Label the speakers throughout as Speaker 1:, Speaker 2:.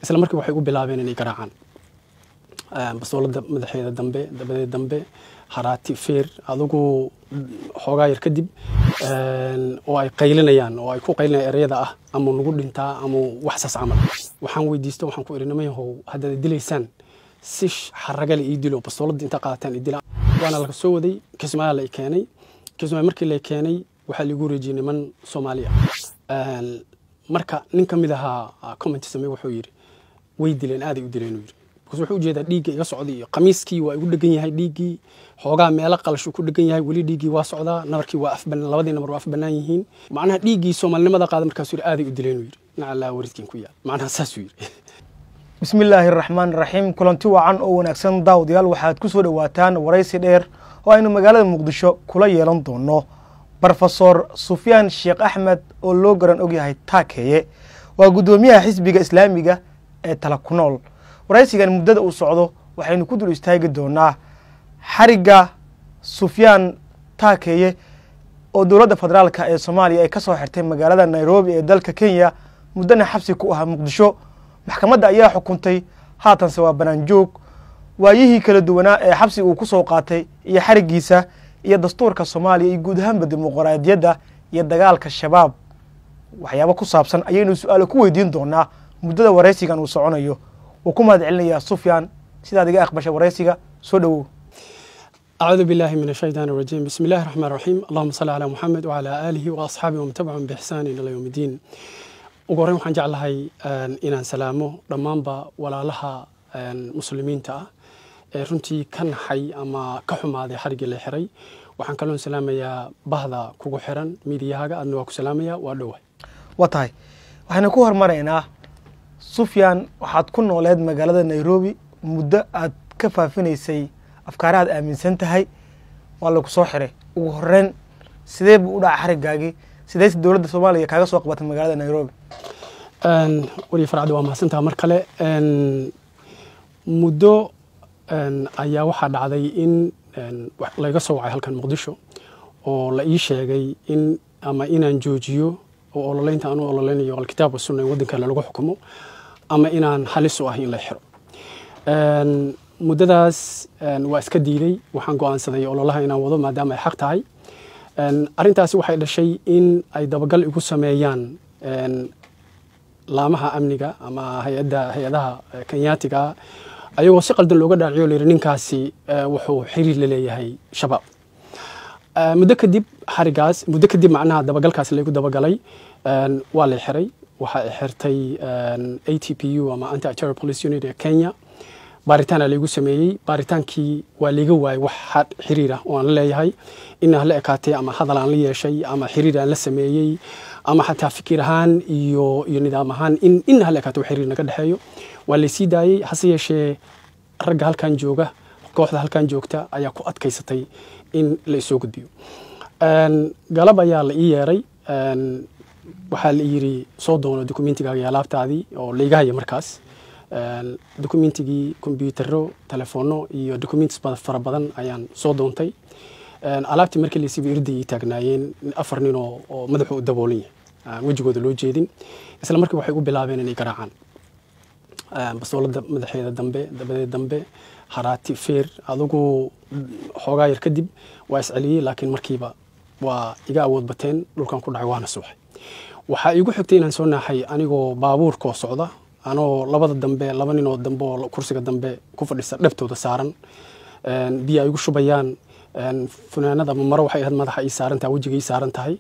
Speaker 1: isla markii waxay u bilaabeen inay garaacaan bastoolada madaxeeda dambe dabadeed dambe haraati feer adigu xoogaa yar kadib oo ay qaylinayaan oo ay ku qaylinayaan ereyada ah ama nagu dhintaa ama wax saas camal waxaan weydiistay waxaan ku irinamay hadda dilaysaan si xaraga la ii dilo bastoolada inta qaataan idila waana la soo waday Kismaayo la keenay Kismaayo markii la keenay waxa lagu wareejiyay niman Soomaali ah marka nin kamid ahaa comment samay wuxuu yiri way dileen aad ay u dileen yiri wuxuu jeedaa dhiigga iga socday qamiiskii waa igu dhagan yahay dhiiggii xoogaa meel qalash ku dhagan yahay wali dhiiggii waa socdaa nabarkii waa afban labadii nabar waa afbanaan yihiin macnaha dhiiggii Soomaalinimada qaad markaas yiri aad ay u dileen yiri nacala waridkiin ku yaal macnaha saas yiri
Speaker 2: bismillaahir rahmaanir rahiim kulanti wacan oo wanaagsan daawadayaal waxaad ku soo dhawaataan waraysi dheer oo aynu magaalada Muqdisho kula yeelan doono Professor Sufyaan Sheekh Axmed oo loo garan og yahay Taakeeye waa gudoomiyaha xisbiga Islaamiga ee Tala ku nool waraysigan muddada uu socdo waxaynu ku dul istaagi doonaa xariga Sufyaan Taakeeye oo dawladda federaalka ee Soomaaliya ay ka soo xirtay magaalada Nairobi ee dalka Kenya muddana xabsi ku ah Muqdisho maxkamadda ayaa xukuntay haatan waa banaan joog waayihii kala duwanaa ee xabsi uu ku soo qaatay iyo xarigiisa iyo dastuurka Soomaaliya iyo guud ahaan dimuqraadiyadda iyo dagaalka shabaab waxyaabo ku saabsan ayaynu su'aalo ku weydiin doonaa muddada waraysigan uu soconayo وكما دعلنا سفيان سيدا دقائق بشا وريسيقا سودو.
Speaker 1: أعوذ بالله من الشيطان الرجيم بسم الله الرحمن الرحيم اللهم صل على محمد وعلى آله وأصحابه ومن تبعهم بإحسان إلى يوم الدين وقريم حان جعل هاي إنان سلامه رمانبا ولا لها مسلمين تا رنتي كان حي أما كحم هذا حرق اللي حري وحان كلون سلامة يا بهذا كوكو حران ميدياها أنه أكو سلامة يا وأدوه
Speaker 2: وطاي وحان كوهر مرينا سفيان waxaad ku nooleed magaalada Nairobi muddo aad ka faafinaysay afkaaraad aaminsan tahay waa lagu soo xiray ugu horreyn sidee buu u dhacay xarigaagi sidee dawladda Soomaaliya kaaga soo qabatay magaalada Nairobi
Speaker 1: wali farcad waa mahadsantahay mar kale muddo ayaa waxa dhacday in laga soo wacay halkan Muqdisho oo la ii sheegay in ama inaan joojiyo oo ololaynta aanu ololeynayo kitaabka sunnah wadanka lagu xukumo ama inaan halis u ah in la xiro muddadaas waa iska diiday waxaan go'aansaday ololaha inaan wado maadaama ay xaq tahay arintaasi waxay dhashay in ay dabagal igu sameeyaan laamaha amniga ama hay'adaha Kenyaatiga ayagoo si qaldan looga dhaaciyo leeyahay ninkaasi wuxuu xiriir la leeyahay shabaab muddo kadib xarigaas muddo kadib macnaha dabagalkaas la igu dabagalay waa la xiray waxa xirtay ATPU ama Anti-Terror Police Unit ee Kenya baaritaan la igu sameeyay baaritaankii waa liga waay wax xiriir ah oo aan leeyahay in la ekaatay ama hadal aan la yeeshay ama xiriir aan la sameeyay ama xataa fikir ahaan iyo nidaam ahaan in la ekaatay xiriir naga dhaxeeyo waa la sii daayay hase yeeshee ragga halkan jooga kooxda halkan joogta ayaa ku adkaysatay in la soo gudbiyo galab ayaa la ii yeeray waxaa la yiri soo doono dokumentiga iyo alaabtaadii oo leeyahay haya markaas dokumentigii kombiyuutarro telefoonno iyo documents fara badan ayaan soo doontay alaabtii markii la sii irday taagnaayeen afar nin oo madaxu daboolan yahay wajigooda loo jeedin isla markii waxay u bilaabeen inay garaacaan bastoolada madaxeeda dambe dabadeed dambe haraati feer adigu xoogaa yar kadib waa isceliyay laakiin markiiba waa iga awood bateen dhulkan ku dhacay waana suuxay waxa igu xigtay inaan soo naaxay anigoo baabuurka socda anoo labada dambe laba nin oo dambe oo kursiga dambe ku fadhisa dhabtooda saaran biyo ay igu shubayaan funaanada ama maro waxay ahayd madaxa ii saaran tahay wajiga ii saaran tahay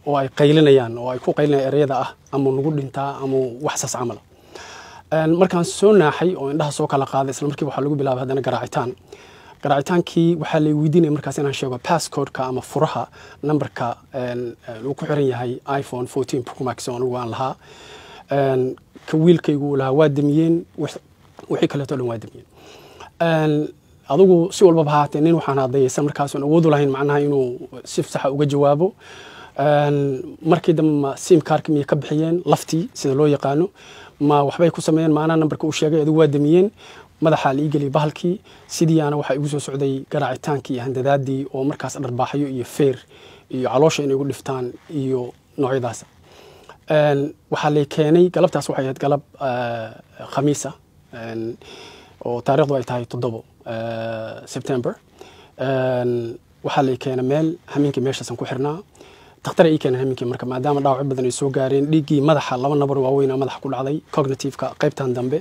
Speaker 1: oo ay qaylinayaan oo ay ku qaylinayaan ereyada ah ama nagu dhintaa ama wax saas camal markaan soo naaxay oo indhaha soo kala qaaday isla markii waxa lagu bilaabay hadana garaacitaankii waxaa la weydiinay markaas inaan sheego passcode-ka ama furaha numberka uu ku xiran yahay iPhone 14 Pro Max oo aan lahaa ka wiilkaygu lahaa waa damiyeen wixii kale oo dhan waa damiyeen adigu si walba bahaatay nin waxaan hadaysan markaas oo awood u lahayn macnaha inuu si sax uga jawaabo markii dambe sim card miya ka bixiyeen laftii sida loo yaqaano ma waxbay ku sameeyeen maana numberka uu sheegay adigu waa damiyeen madaxa la iigali bahalkii sidii ana waxa igu soo socday garaacitaankii handadaadii oo markaas dharbaaxayo iyo feer iyo caloosha inay ugu dhiftaan iyo noocyadaas waxaa lay keenay galabtaas waxay ahayd galab khamiisa oo taariikhdu ay tahay 7 September waxaa lay keenay meel hamiinkii meeshaasan ku xirnaa dhakhtar ay keenay hamiinkii marka maadaama dhaawac badan ay soo gaareen dhiiggii madaxa 2 nabar waaweyn oo madaxa ku dhacday cognitive-ka qaybtan dambe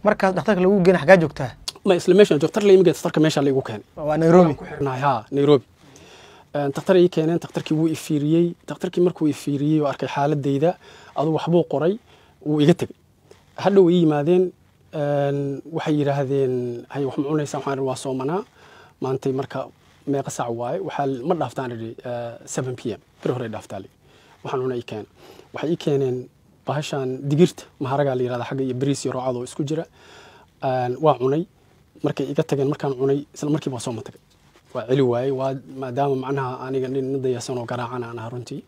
Speaker 2: markaas dhakhtarka lagu geeyay xagaa joogtaa
Speaker 1: ma isla meeshan dhakhtar la yimid dhakhtarka meesha la igu keenay
Speaker 2: waa Nairobi
Speaker 1: ku xirnaa Nairobi dhakhtar ay keeneen dhakhtarkii wuu ifiiriyay dhakhtarkii markuu ifiiriyay oo arkay xaaladeyda adu waxbuu qoray wuu iga tagay hadda way yimaadeen waxay yiraahdeen hay wax ma cunaysaa waxaan waa soomanaa maantay marka meeqa saac waaye waxa ma dhaaftaan 7 pm bir hore dhaaftaali waxaan cunay keen waxay ii keeneen bahashan digirta maharaga la yiraahdo xagga iyo bariis iyo roocado isku jira waa cunay markay iga tageen markaan cunay isla markii baa soo matagay waa cili waay waa maadaama macnaha aniga nin dayasano garaacana aan runtii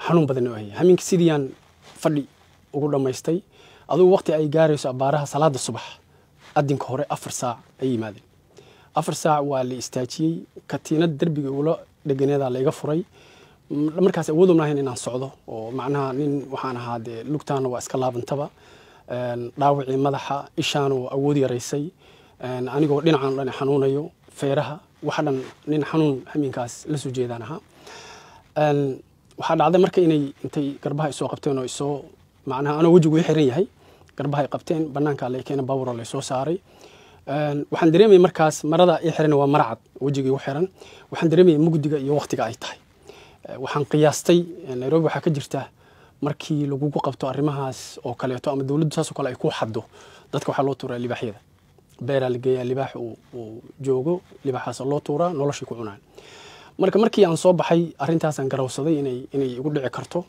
Speaker 1: xanuun badan oo yahay hamiinka sidiyaan fadhi ugu dhameystay aduu waqti ay gaarayso abaaraha salaada subax adinka hore 4 saac ay yimaadeen 4 saac waa la istaajiyay katiinad darbiga ula dhaganada la iga furay markaas awood u maahan inaan socdo oo macnaha nin waxaan ahaade lugtaana waa iska laabantaba dhaawacii madaxa ishaan oo awood yaraysay anigoo dhinacan dhan xanuunayo feeraha waxa dhan nin xanuun hamiinkaas la soo jeedaan aha waxa dhacday marka inay intay garbaha soo qabteen oo soo macnaha ana wajigu way xiran yahay garbaha ay qabteen banaanka la keenay baawar la soo saaray waxaan dareemay markaas marada ay xiran waa marcad wajiga u xiran waxaan dareemay mugdiga iyo waqtiga ay tahay waxaan qiyaastay Nairobi waxa ka jirta markii lagu qabto arrimahaas oo kaleeto ama dawladdu saas oo kale ay ku xaddo dadka waxa loo tuuraa libaaxyada beera la geeyaa libaax uu joogo libaaxaas loo tuuraa noloshii ku cunaan markii aan soo baxay arrintaas aan garawsaday inay igu dhici karto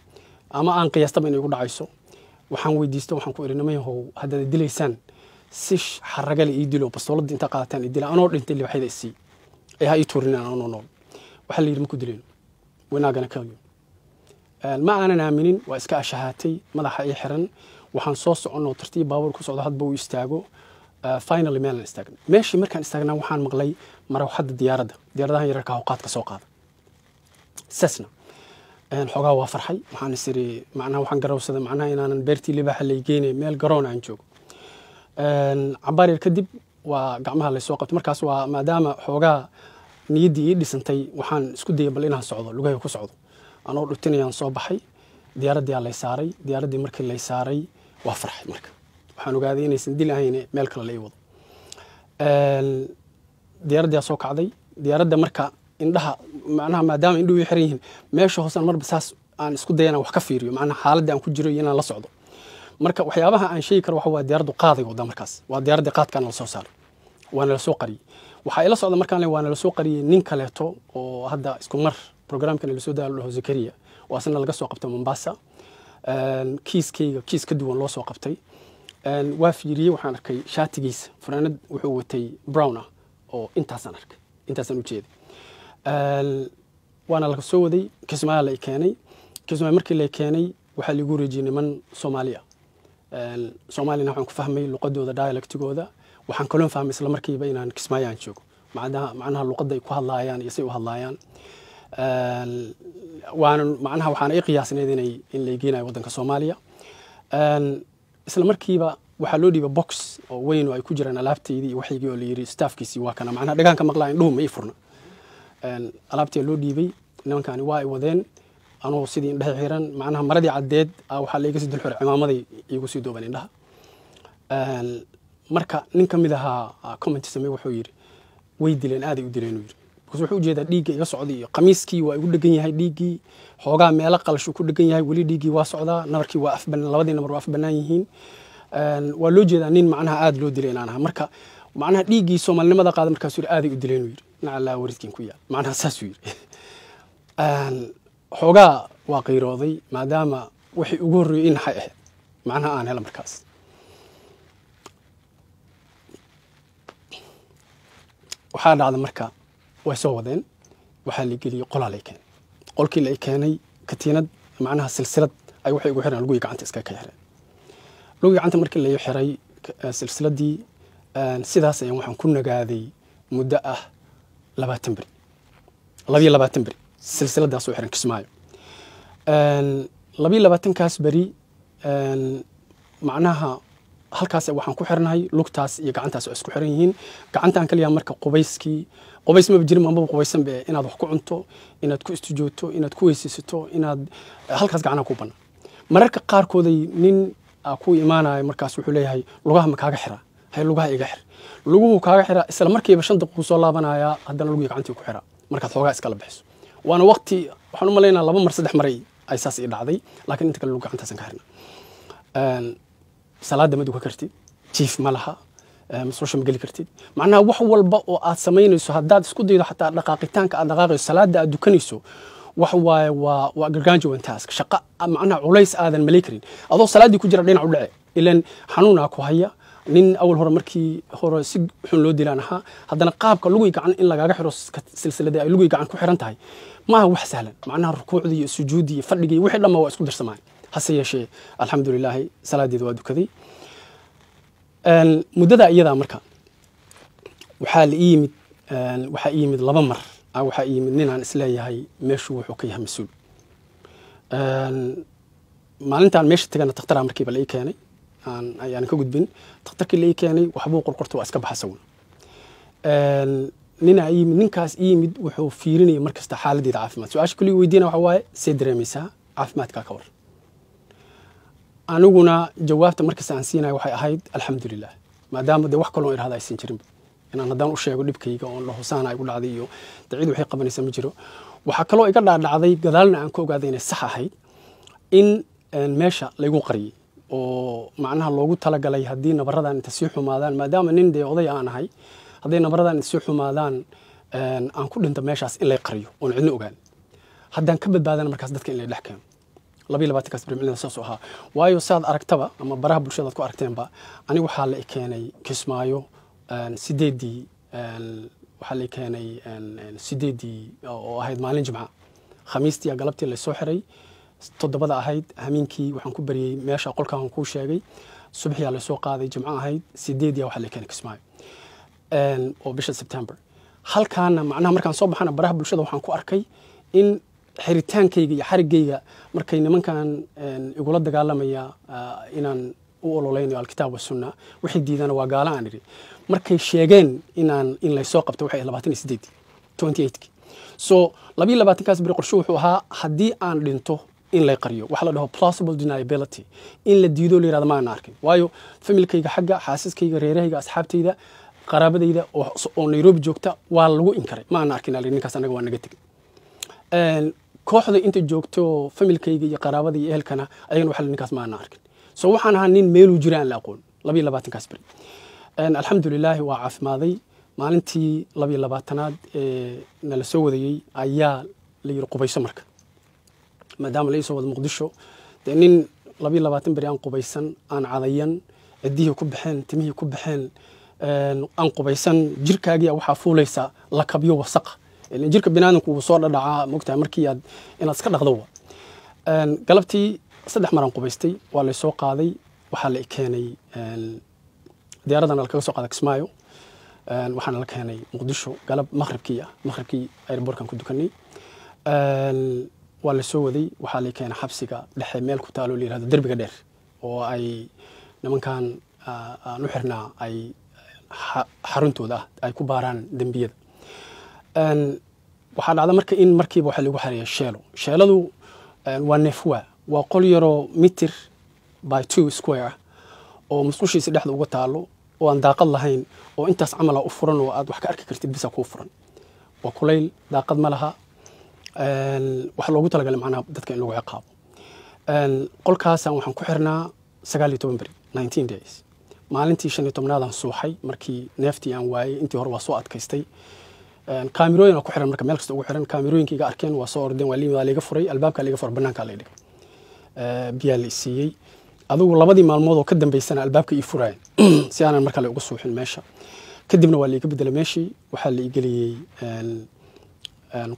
Speaker 1: ama aan qiyaastaba inay igu dhacayso waxaan weydiistay waxaan ku irinamay hadda dilaysaan si xaraga la ii dilo bastoolada inta qaataan idila anoo dhintay libaaxyada isii ay ha ii tuurinaan anoo nool waxa la yiri ma ku dileen wanaagan ka yo ma aanan aaminin waa iska ashahaatay madaxa ay xiran waxaan soo soconno tartiib baawar ku socdo hadba uu istaago finally meel istaagna meeshii markaan istaagnaa waxaan maqlay marwaxada diyaaradaha yararka oo qaadka soo qaada sasna xogaa waa farxay waxaan isiri macnaha waxaan garawsaday macnaha inaanan beertii libaaxa la geeyay meel garoon aan joogo cabaar kadib waa gacmaha la soo qabtay markaas waa maadaama xogaa niyadii ii dhisantay waxaan isku dayay bal inaan socdo lugahay ku socdo anoo dhutinayaan soo baxay diyaaradii la saaray diyaaradii markii la saaray waa farxay marka waxaan ogaaday inaysan dil ahayn meel kale la wado diyaaradii soo kacday diyaaradda marka indhaha macnaha maadaama indhuhu ay xiran yihiin meesha hoosan marba saas aan isku dayana wax ka fiiriyo macnaha xaaladda aan ku jiro inaan la socdo marka waxyaabaha aan sheegi karo waxa waa diyaaraddu qaaday wada markaas waa diyaaradii qaadkan la soo saaray waana la soo qariyay waxa ila socda markaan waana la soo qariyay nin kaleeto oo hadda isku mar programkan la soo daalo Zakaria oo asna laga soo qabtay Mombasa kiis ka duwan loo soo qabtay waa fiiriyay waxaan arkay shaatigiisa fanaanad wuxuu watay brown ah oo intaasan arkay intaasan u jeeday waana laga soo waday Kismaayo la keenay Kismaayo markii la keenay waxa lagu wareejiyay niman Soomaaliya Soomaalina waxaan ku fahmay luqadooda dialectigooda waxaan kaloo fahmay isla markiiba inaan Kismaayo aan joogo macnaha luqadda ay ku hadlaayaan iyo say u hadlaayaan macnaha waxaan ay qiyaasnayd in la geeynayo wadanka Soomaaliya isla markiiba waxa loo dhiibay box oo weyn oo ay ku jiraan alaabteedii iyo waxyigii oo la yiri staffkiisi waa kana macnaha dhagaanka maqlaa indhuhu ma ii furna alaabtii loo dhiibay nimankani waa ay wadeen anoo sidii indhaha xiran macnaha maradii cadeed waxa la iga sii dulxir cimaamaday igu sii dooban indhaha marka nin kamid ahaa comment samee wuxuu yiri way dileen aad ay u dileen yiri wuxuu u jeedaa dhiigga iga socday iyo qamiiskii waa igu dhagan yahay dhiiggii xoogaa meelo qalshu ku dhagan yahay wali dhiiggii waa socdaa nabarkii waa afban labadii nabar waa afbanaan yihiin waa loo jeedaa nin macnaha aad loo dilay inaan ahaa marka macnaha dhiiggii Soomaalinimada qaada markaas yiri aad ay u dileen yiri nacala wariskin ku yaal macnaha saas yiri xoogaa waa qiirooday maadaama wixii ugu horreeyay in xay ahayd macnaha aan hela markaas waxaa dhacday marka way soo wadeen waxaa la geliyay qolal ay keenay qolkii la keenay katiinad macnaha silsilad ay waxay ugu xiraan lugu gacanta iska ka xireen lugu gacanta markii la xiray silsiladii sidaas ayaan waxaan ku nagaaday muddo 20 bari silsiladaas oo xiran Kismaayo 22 kaas bari macnaha halkaas waxaan ku xirnahay lugtaas iyo gacantaas oo isku xiran yihiin gacantaan kaliya marka qubays ma jirin maba qubaysan be inaad wax ku cunto inaad ku istijooto inaad ku weysaysato inaad halkaas gacana ku bana mararka qaarkooday nin ku imaanayo markaas wuxuu leeyahay lugaha ma kaaga xira hay lugaha iga xir luguhu kaaga xira isla markiiba 5 daqiiqo soo laabanaya haddana lugu gacantii ku xira markaad xoogaa iskala bixiso waana waqti waxaan u maleynaa 2 mar 3 mar ay saas ii dhacday laakiin inta kale lugu gacantaasan ka xirna salaada ma duka kartid jiif ma laha mas'uusha ma gali kartid macnaha wax walba oo aad sameynayso haddaad isku daydo xataa dhaqaaqitaanka aad dhaqaaqayso salaada aad dukanayso wax waaye waa garganjo task shaqa macnaha culays aadan malay karin adoo salaadii ku jira dhinac u dhace ilaan xanuuna ku haya nin awal hore markii hore si xun loo dilaan ahaa haddana qaabka lugu gacan in lagaaga xiro silsilada ay lugu gacan ku xiran tahay ma wax sahlan macnaha rukuucdii iyo sujuudii iyo fadhigii wixii dhamma waa isku darsamaan hase yeeshee alxamdulillaah salaadeedu waa dukaday muddada iyada marka waxaa yimid 2 mar waxaa yimid nin aan isleeyahay meeshu wuxuu ka yahay mas'uul maalintaan meesha tagana takhtar markiiba la ii keenay ayaan ka gudbin takhtarkii la ii keenay waxbuu qorqorto waa iska baxsawn ninkaas yimid wuxuu fiirinayay markasta xaaladeeda caafimaad su-aasha kaliya weydiina waxa waaye see dareemaysaa caafimaadkaa ka war aniguna jawaabta markasta aan siinayo waxay ahayd alxamdulilah maadaama dee wax kaloo idhahda aysan jirinba inaan haddaan u sheego dhibkayga oo la husaana ay ku dhacday iyo dacid waxay qabanaysaa ma jiro waxaa kaloo iga dhaadhacday gadaalna aan ka ogaaday inay sax ahayd in meesha laygu qariyey oo macnaha loogu talagalay haddii nabaradan inta sii xumaadaan maadaama nin dee oday aan ahay hadday nabaradan inta sii xumaadaan aan ku dhinto meeshaas in lay qariyo oon cidna ogaan haddaan ka badbaadana markaas dadka in lay dhex keeno 22 kaas barmilada saas ahaa waayo saad aragtaba ama baraha bulshada ku aragteenba anigu waxaa la keenay Kismaayo 8 waxaa la keenay 8 oo ahayd maalin jimca khamiistii galabtii la soo xiray 7 ahayd hamiinkii waxaan ku bariyay meesha qolkaan ku sheegay subaxii la soo qaaday jimca ahayd 8 waxaa la keenay Kismaayo oo bisha September halkaana macnaha markaan soo baxana baraha bulshada waxaan ku arkay in xiritaankayga iyo xarigayga markay nimankan igula dagaalamaya inaan u ololeynayo alkitaab sunna wixii diidana waa gaala aan iri markay sheegeen in la soo qabto waxay 28 so 22 kaas bari qorshe wuxuu ahaa haddii aan dhinto in la qariyo waxa la dhaho plausible deniability in la diido la yiraahdo ma aan arkin waayo familkayga xagga xaasaskayga reerahayga asxaabtayda qaraabadayda oo Nairobi joogta waa lagu inkaray ma aan arkin ninkaas anaga waa naga tagay kooxda inta joogto familkayga iyo qaraabada iyo ehelkana ayagana waxa ninkaas ma aan arkin so waxaan ahaa nin meel u jiraan la aqoon 22 kaas bari alxamdulillaah waa caafimaaday maalintii 22aad nala soo wadayay ayaa la yiri qubayso marka maadaama la soo wada Muqdisho nin 22 bari aan qubaysan aan cadayan cidii ku baxeen timihii ku baxeen aan qubaysan jirkaaga waxa fuulaysa la kabyo wasaq jirka binaadamku uu soo dhadhaca moogtaa markii aad inaad iska dhaqdo galabtii 3 mar aan qubaystay waa la soo qaaday waxa la keenay diyaaradan la kaga soo qaaday Kismaayo waxaana la keenay Muqdisho galab maqribkii airportkan ku dukanay waa la soo waday waxa la keenay xabsiga dhexe meel ku taalo la yiraahdo darbiga dheer oo ay nimankan aanu xirnaa ay xaruntooda ay ku baaraan dambiyada waxaa dhacda marka in markiiba waxa lagu xareeyay sheeladu waa neefwa waa qol yaro mitir by 2 square oo musqushiisa dhexda uga taalo oo aan daaqad lahayn oo intaas camal u furan oo aad wax ka arki kartid bisa ku furan waa kuleyl daaqad ma laha waxa loogu talagalay macnaha dadka in lagu ciqaabo qolkaas waxaan ku xirnaa 19 bari 19 days maalintii 15aad aan suuxay markii neeftii aan waayay intii hore waa soo adkaystay kaamirooyin ku xiran marka meel kasta ugu xiran kaamirooyinkayga arkeen waa soo ordeen waa liiga furay albaabka liiga furay banaanka la dhigay biyaa la siiyay adigu 2 maalmood oo ka dambeysana albaabka ii furayeen si aanan marka la ugu suuxin meesha kadibna waa liiga bedelay meeshii waxa la igeliyay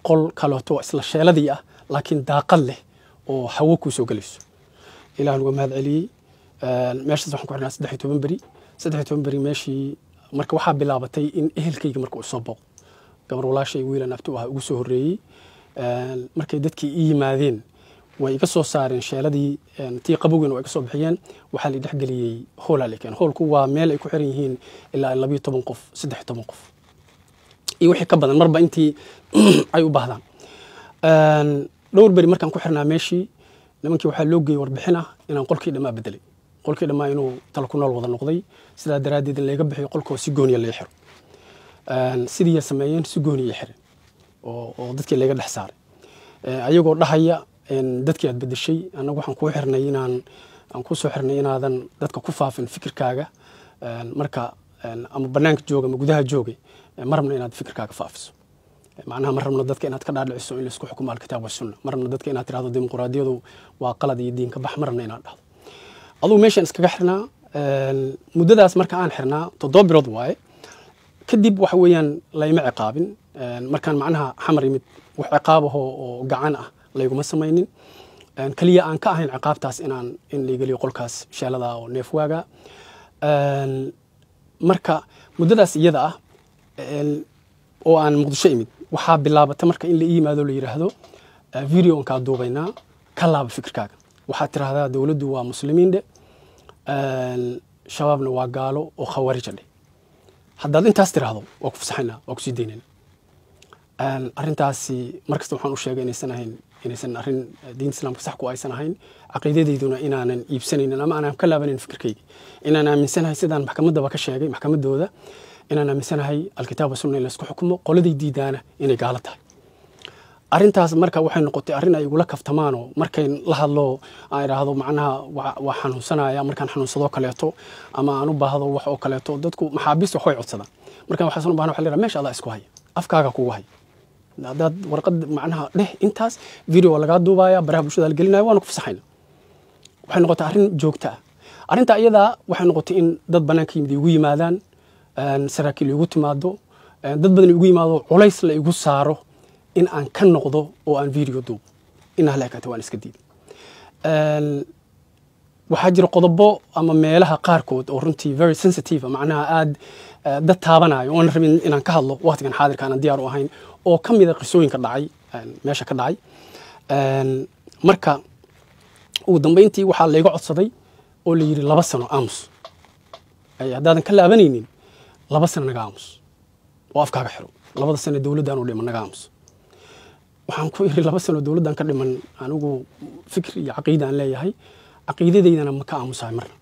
Speaker 1: qol kaleeto isla sheeladii ah laakiin daaqad leh oo hawo ku soo galayso ilaahay uga mahad celiyay meeshaas waxaan ku xirnaa 13 bari meeshii marka waxaa bilaabatay in ehelkayga marka uu soo booqdo gabar walaashay wiilan aftu ugu soo horeeyay markay dadkii ii yimaadeen way iga soo saareen sheeladii tii qabowgina way iga soo bixiyeen waxaa la dhex geliyay hoolaa la keenay hoolku waa meel ay ku xiran yihiin ilaa 12 qof 13 qof iyo wixii ka badan marba intii ay u baahdaan dhowr bari markaan ku xirnaa meeshii nimankii waxaa loo geeyay warbixin ah inaan qolkii dhamaa bedelay qolkii dhamaa inuu tala ku nool wada noqday sidaa daraadeed in laga bixiyo qolkoo si gooniya laga xiro sidii sameeyeen si gooniya xiran oo dadkii laga dhex saaray ayagoo dhahaya dadkii aad bedeshay anagu waxaan ku xirnay aan ku soo xirnay inaadan dadka ku faafin fikirkaaga marka ama banaanka jooga ama gudaha joogay marabna inaad fikirkaaga faafiso macnaha marabna dadka inaad ka dhaadhiciso in la isku xukumo alkitaab wa sunna marabna dadka inaad tiraahdo dimuqraadiyadu waa qalad iyo diin ka bax marabna inaad dhahdo aduu meeshaan iskaga xirnaa muddadaas marka aan xirnaa 7 bilood waaye kadib waxa weeyaan layma ciqaabin markaan macnaha xamar yimid wax ciqaab ah oo gacan ah layguma samaynin kaliya aan ka ahayn ciqaabtaas in la geliyo qolkaas sheelada oo neefwaaga marka muddadaas iyada ah oo aan muqdisho imid waxaa bilaabatay marka in la yimaado la yiraahdo video ka duubaynaa ka laab fikirkaaga waxaa tiraahdaa dawladdu waa muslimiin shabaabna waa gaalo oo khawaarij ah haddaad intaas tiraahdo waa ku fasaxaynaa waa ku sii daynayna arrintaasi markasta waxaan u sheegay inaysan arrin diinta islaamka sax ku aysan ahayn caqiidadeyduna inaanan iibsanaynin ama aanan ka laabanin fikirkayga inaan aaminsanahay sidaan maxkamaddaba ka sheegay maxkamaddooda inaan aaminsanahay alkitaab wa sunna in la isku xukumo qoladay diidaana inay gaalo tahay arrintaas marka waxay noqotay arrin ay igula kaftamaan oo markay la hadlo aan idhaahdo macnaha waa xanuunsanaya markaan xanuunsado kaleeto ama aan u baahdo wax oo kaleeto dadku maxaabiis wax way codsadaan markaan waxaan u baahna waxa la yiraahdaa meesha Allah isku haya afkaaga kugu haya dad warqad macnaha dheh intaas video laga duubaya baraha bulshada la gelinayo waan ku fasaxayna waxay noqotay arrin joogto ah arrinta iyada waxay noqotay in dad banaanka yimid igu yimaadaan saraakiil igu timaado dad badan igu yimaado culays la igu saaro in aan ka noqdo oo aan video duub in halkaata waan iska diiday waxaa jira qodobo ama meelaha qaarkood oo runtii very sensitive macnaha aad dad taabanayo oo aan rabin inaan ka hadlo waqtigan xaadirka aan diyaar u ahayn oo kamid ah qisooyinka dhacay meesha ka dhacay marka ugu dambeyntii waxaa la iga codsaday oo la yiri 2 sano aamus ay haddaadan ka laabanaynin 2 sano naga aamus oo afkaaga xiro 2 sano dawladdan u dhiman naga aamus waxaan ku iri 2 sano dawladdan ka dhiman anigu fikir iyo caqiida aan leeyahay caqiidadeydana ma ka aamusahay marna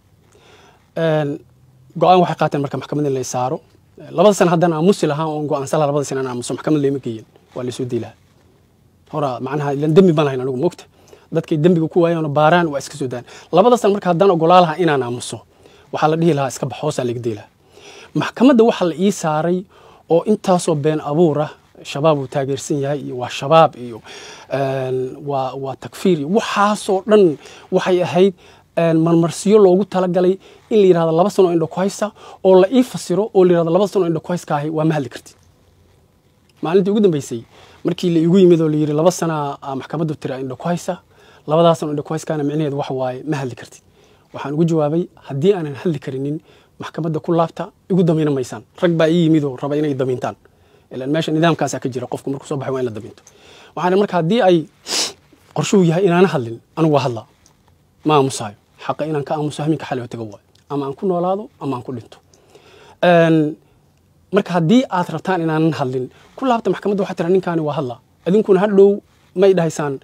Speaker 1: go'aan waxay qaateen marka maxkamadda la saaro 2 sano haddana aamusi lahaa oo go'aan sala 2 sano aamuso maxkamadda leema geeyeen waa la soo diilaa hora macnaha ilan dambi baan hayna anigu moogta dadkay dambiga ku waayeen oo baaraan waa iska soo daan 2 sano marka haddana ogolaalaha inaan aamuso waxa la dhihi lahaa iska baxoosa laga deelaa maxkamadda waxa la ii saaray oo intaasoo been abuur ah shabaab uu taageersan yahay iyo waa shabaab iyo waa takfiir waxaasoo dhan waxay ahayd marmarsiyo loogu talagalay in la yiraahdo 2 sano indho ku haysta oo la ii fasiro oo la yiraahdo 2 sano indho ku hayskaahay waa ma hadli kartid maalintii ugu dambeysay markii la igu yimid oo la yiri 2 sano maxkamaddu tira indho ku haysta 2 sano indho ku hayskaana micnaheedu wax waaye ma hadli kartid waxaan ugu jawaabay haddii aanan hadli karinin maxkamadda ku laabta igu damiina maysaan rag baa ii yimid oo raba inay damiintaan ilaan meesha nidaamkaas ka jira qofku markuu soo baxay waa in la damiinto waxaan marka haddii ay qorshuhu yahay inaan hadlin anigu waa hadlaa ma aamusayo xaqa inaan ka aamuso haminka xal oo tago waay ama aan ku noolaado ama aan ku dhinto marka haddii aad rabtaan inaan hadlin ku laabta maxkamadda waxa tira ninkaani waa hadlaa idinkuna hadhow may dhahaysaan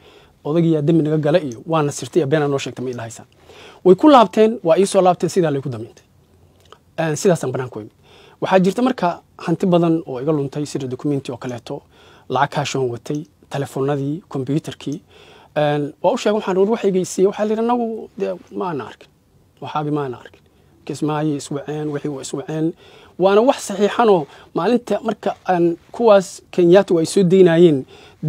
Speaker 1: odagiya dambi naga gala iyo waana sirtay been aan noo sheegtay may dhahaysaan way ku laabteen waa ii soo laabteen sidaa lay ku damiintay sidaasaan banaan ku yimid waxaa jirta marka hanti badan oo iga luntay sida documenti oo kaleeto lacag kaashoon watay telefoonadii computerkii waa u sheegay waxaan waxayga siiyay waxa la yiraahdaa nagu ma aan arkin waxaagi ma aan arkin kismaayi iswaceen wixii waa iswaceen waana wax saxiixan oo maalinta marka aan kuwaas Kenyaati way soo deynayeen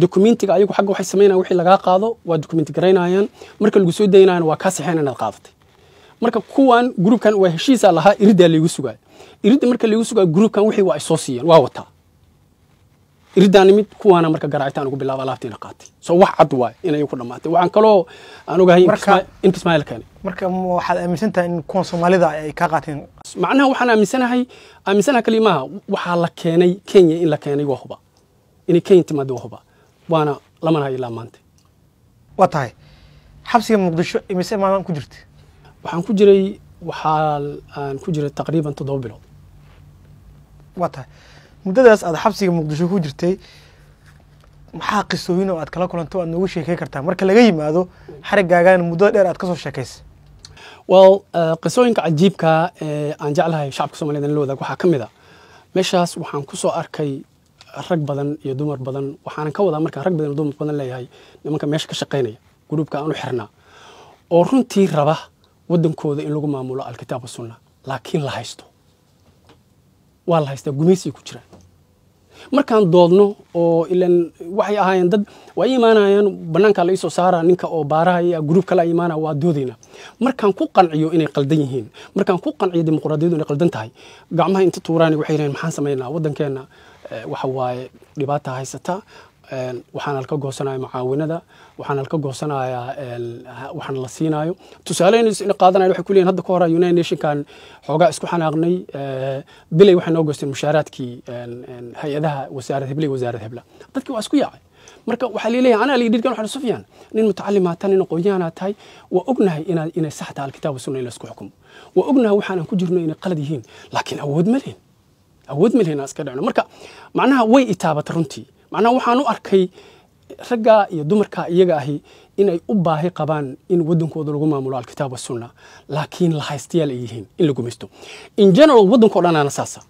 Speaker 1: documentiga ayagu xaq waxay sameeyaan wixii laga qaado waa documenti gareynayaan marka lagu soo deynayaan waa ka saxiixan inaad qaadatay marka kuwan groupkan waa heshiis lahaa irida lagu sugaay irida marka lagu sugaay groupkan wixii waa soo siiyeen waa wata iridaan mid kuwana marka garaacitaan ugu bilaabo alaabtiina qaatay soo wax cad waay inay ku dhamaatay waxaan kaloo aan ogahay in Ismaaciil keenay
Speaker 2: marka waxaad aaminsantahay in kuwan Soomaalida ay ka qaateen
Speaker 1: macnaha waxaan aaminsanahay kalimaha waxa la keenay Kenya in la keenay waa huba inay Kenya timaado waa huba waana lama hayo ilaa maanta
Speaker 2: waa tahay xabsiga muqdisho imise maadan ku jirtay
Speaker 1: waxaan ku jiray waxaan ku jiray taqriiban 7 bilood
Speaker 2: waa tahay muddadaas aad xabsiga muqdisho ku jirtay maxaa qisooyin oo aad kala kulanto aad noogu sheekay kartaa marka laga yimaado xarigaagan muddo dheer aad ka soo sheekaysay
Speaker 1: well qisooyinka cajiibka aan jeclahay shacabka Soomaaliyeed in la wadaag waxa kamid ah meeshaas waxaan ku soo arkay rag badan iyo dumar badan waxaan ka wadaa marka rag badan iyo dumar badan leeyahay nimanka meesha ka shaqeynaya gruubka aan u xirnaa oo runtii raba wadankooda in lagu maamulo alkitaab sunna laakiin la haysto waa la haystaa gumaysi ku jira markaan doodno oo ilan waxay ahaayeen dad way iimaanayaan banaanka la isoo saara ninka oo baaraha iyo gruubka la iimaana waa doodayna markaan ku qanciyo inay qaldan yihiin markaan ku qanciyo dimuqraadiyadu inay qaldan tahay gacmaha inta tuuraan waxay yiraahdeen maxaan sameeynaa wadankeena waxa waaye dhibaato haysata waxaan ka goosanayaa macaawinada waxaan ka goosanayaa waxaan la siinayo tusaaleyn in qaadanayo waxay ku leeyihiin hadda ka hor United Nations kan xoogaa isku xanaaqnay bilay waxay noo goosteen mushaaraadkii hay'adaha wasaaradda hebla dadkii waa isku yaacay marka waxa leeyahay ana liidkan waxa Sufyaan nin mutacallimaatan in qoyaan tahay waa ognahay inay saxda alkitaab sunna ila isku xukumo waa ognahay waxaan ku jirno inay qalad yihiin laakiin awood ma lehna iska dhacno marka macnaha way itaabata runtii macnaha waxaan u arkay ragga iyo dumarka iyaga ahi inay u baahi qabaan in wadankooda lagu maamulo alkitaab sunna laakiin la haystiyaal yihiin in lagu misto in general wadankooda dhan ana saasa